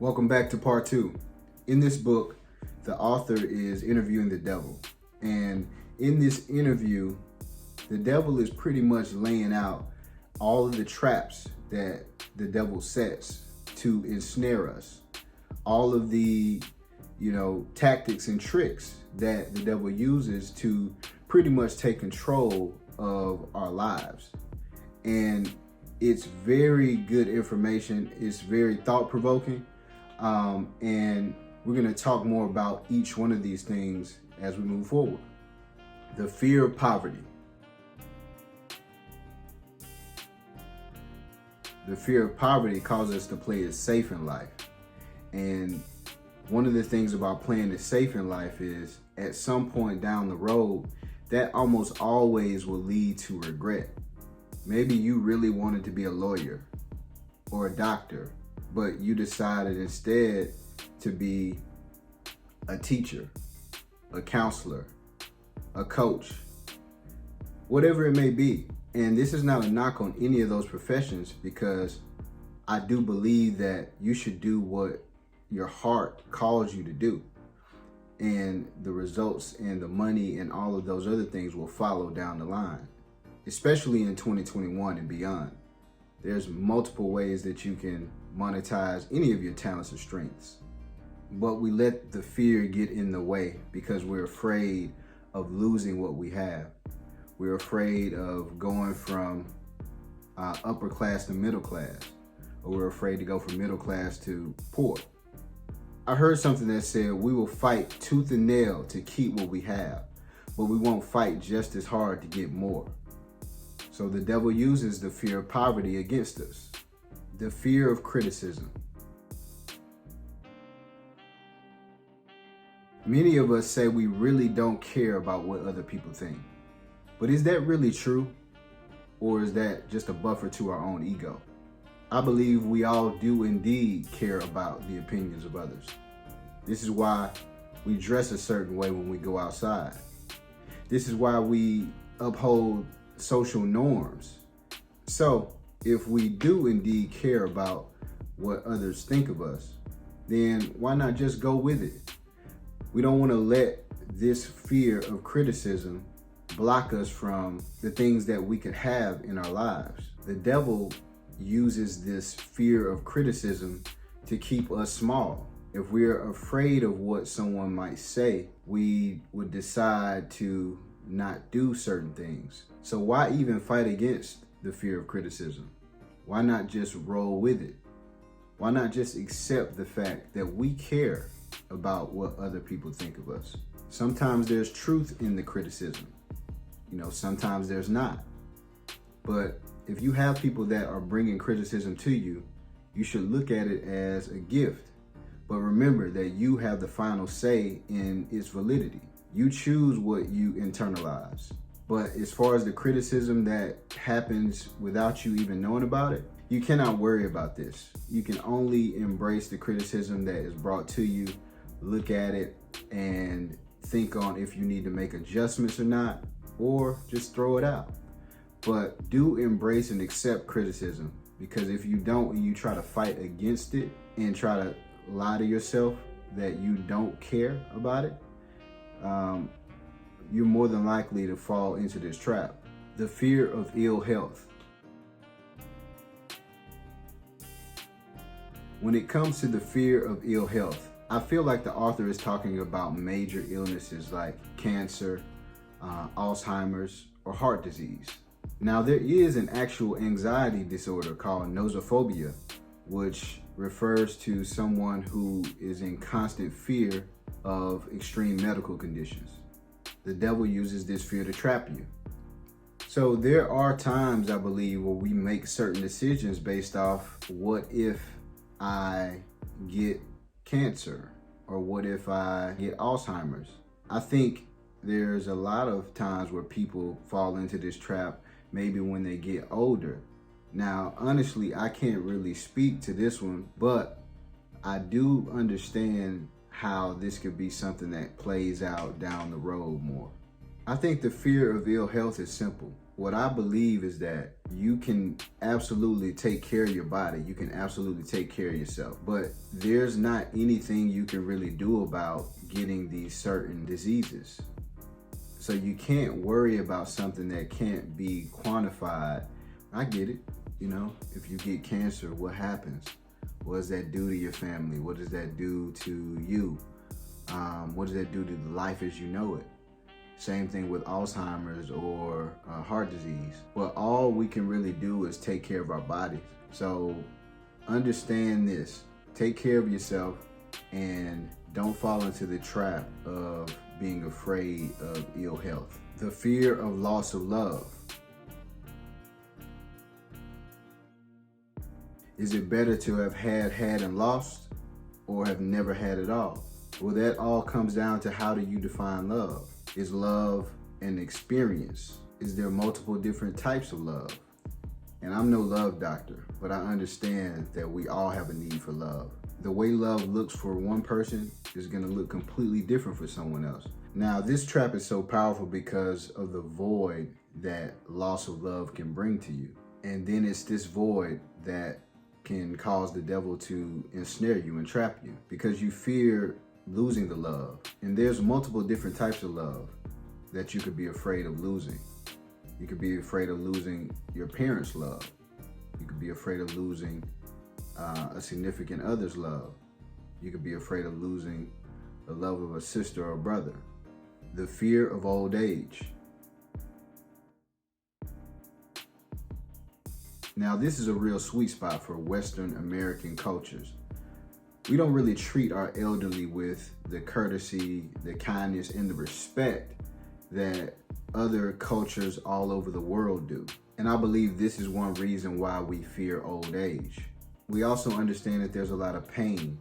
Welcome back to part 2. In this book, the author is interviewing the devil. And in this interview, the devil is pretty much laying out all of the traps that the devil sets to ensnare us. All of the, tactics and tricks that the devil uses to pretty much take control of our lives. And it's very good information. It's very thought-provoking. And we're going to talk more about each one of these things as we move forward. The fear of poverty. The fear of poverty causes us to play it safe in life. And one of the things about playing it safe in life is at some point down the road, that almost always will lead to regret. Maybe you really wanted to be a lawyer or a doctor, but you decided instead to be a teacher, a counselor, a coach, whatever it may be. And this is not a knock on any of those professions, because I do believe that you should do what your heart calls you to do. And the results and the money and all of those other things will follow down the line, especially in 2021 and beyond. There's multiple ways that you can monetize any of your talents or strengths. But we let the fear get in the way because we're afraid of losing what we have. We're afraid of going from upper class to middle class, or we're afraid to go from middle class to poor. I heard something that said we will fight tooth and nail to keep what we have, but we won't fight just as hard to get more. So the devil uses the fear of poverty against us. The fear of criticism. Many of us say we really don't care about what other people think. But is that really true? Or is that just a buffer to our own ego? I believe we all do indeed care about the opinions of others. This is why we dress a certain way when we go outside. This is why we uphold social norms. So if we do indeed care about what others think of us, then why not just go with it? We don't want to let this fear of criticism block us from the things that we could have in our lives. The devil uses this fear of criticism to keep us small. If we're afraid of what someone might say, we would decide to not do certain things. So why even fight against the fear of criticism? Why not just roll with it? Why not just accept the fact that we care about what other people think of us? Sometimes there's truth in the criticism. Sometimes there's not. But if you have people that are bringing criticism to you, you should look at it as a gift. But remember that you have the final say in its validity. You choose what you internalize. But as far as the criticism that happens without you even knowing about it, you cannot worry about this. You can only embrace the criticism that is brought to you, look at it, and think on if you need to make adjustments or not, or just throw it out. But do embrace and accept criticism, because if you don't and you try to fight against it and try to lie to yourself that you don't care about it, you're more than likely to fall into this trap. The fear of ill health. When it comes to the fear of ill health, I feel like the author is talking about major illnesses like cancer, Alzheimer's, or heart disease. Now, there is an actual anxiety disorder called nosophobia, which refers to someone who is in constant fear of extreme medical conditions. The devil uses this fear to trap you. So there are times, I believe, where we make certain decisions based off, what if I get cancer? Or what if I get Alzheimer's? I think there's a lot of times where people fall into this trap, maybe when they get older. Now, honestly, I can't really speak to this one, but I do understand how this could be something that plays out down the road more. I think the fear of ill health is simple. What I believe is that you can absolutely take care of your body. You can absolutely take care of yourself. But there's not anything you can really do about getting these certain diseases. So you can't worry about something that can't be quantified. I get it. You know, if you get cancer, what happens? What does that do to your family? What does that do to you? What does that do to life as you know it? Same thing with Alzheimer's or heart disease. Well, all we can really do is take care of our bodies. So understand this, take care of yourself and don't fall into the trap of being afraid of ill health. The fear of loss of love. Is it better to have had and lost, or have never had at all? Well, that all comes down to how do you define love? Is love an experience? Is there multiple different types of love? And I'm no love doctor, but I understand that we all have a need for love. The way love looks for one person is gonna look completely different for someone else. Now, this trap is so powerful because of the void that loss of love can bring to you. And then it's this void that can cause the devil to ensnare you and trap you because you fear losing the love. And there's multiple different types of love that you could be afraid of losing. You could be afraid of losing your parents' love. You could be afraid of losing a significant other's love. You could be afraid of losing the love of a sister or brother. The fear of old age. Now, this is a real sweet spot for Western American cultures. We don't really treat our elderly with the courtesy, the kindness, and the respect that other cultures all over the world do. And I believe this is one reason why we fear old age. We also understand that there's a lot of pain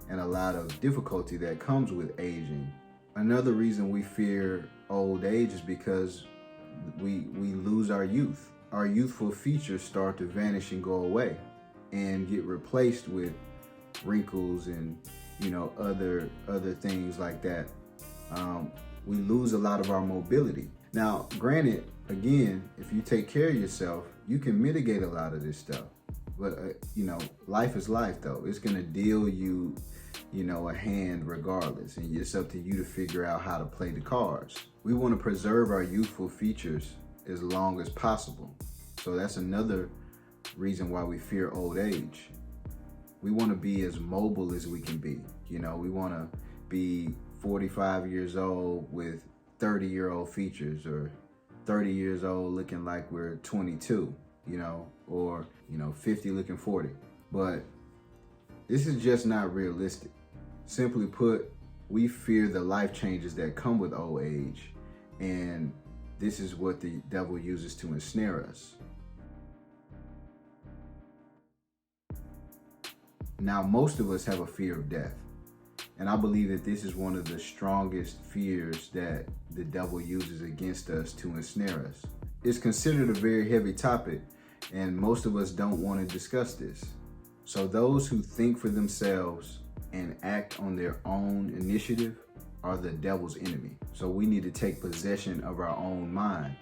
and a lot of difficulty that comes with aging. Another reason we fear old age is because we lose our youth. Our youthful features start to vanish and go away and get replaced with wrinkles and other things like that. We lose a lot of our mobility. Now, granted, again, if you take care of yourself, you can mitigate a lot of this stuff. But life is life, though. It's gonna deal you, a hand regardless, and it's up to you to figure out how to play the cards. We want to preserve our youthful features as long as possible. So that's another reason why we fear old age. We want to be as mobile as we can be. We want to be 45 years old with 30-year-old features, or 30 years old looking like we're 22, or 50 looking 40. But this is just not realistic. Simply put, we fear the life changes that come with old age, and this is what the devil uses to ensnare us. Now, most of us have a fear of death, and I believe that this is one of the strongest fears that the devil uses against us to ensnare us. It's considered a very heavy topic, and most of us don't want to discuss this. So those who think for themselves and act on their own initiative are the devil's enemy. So we need to take possession of our own mind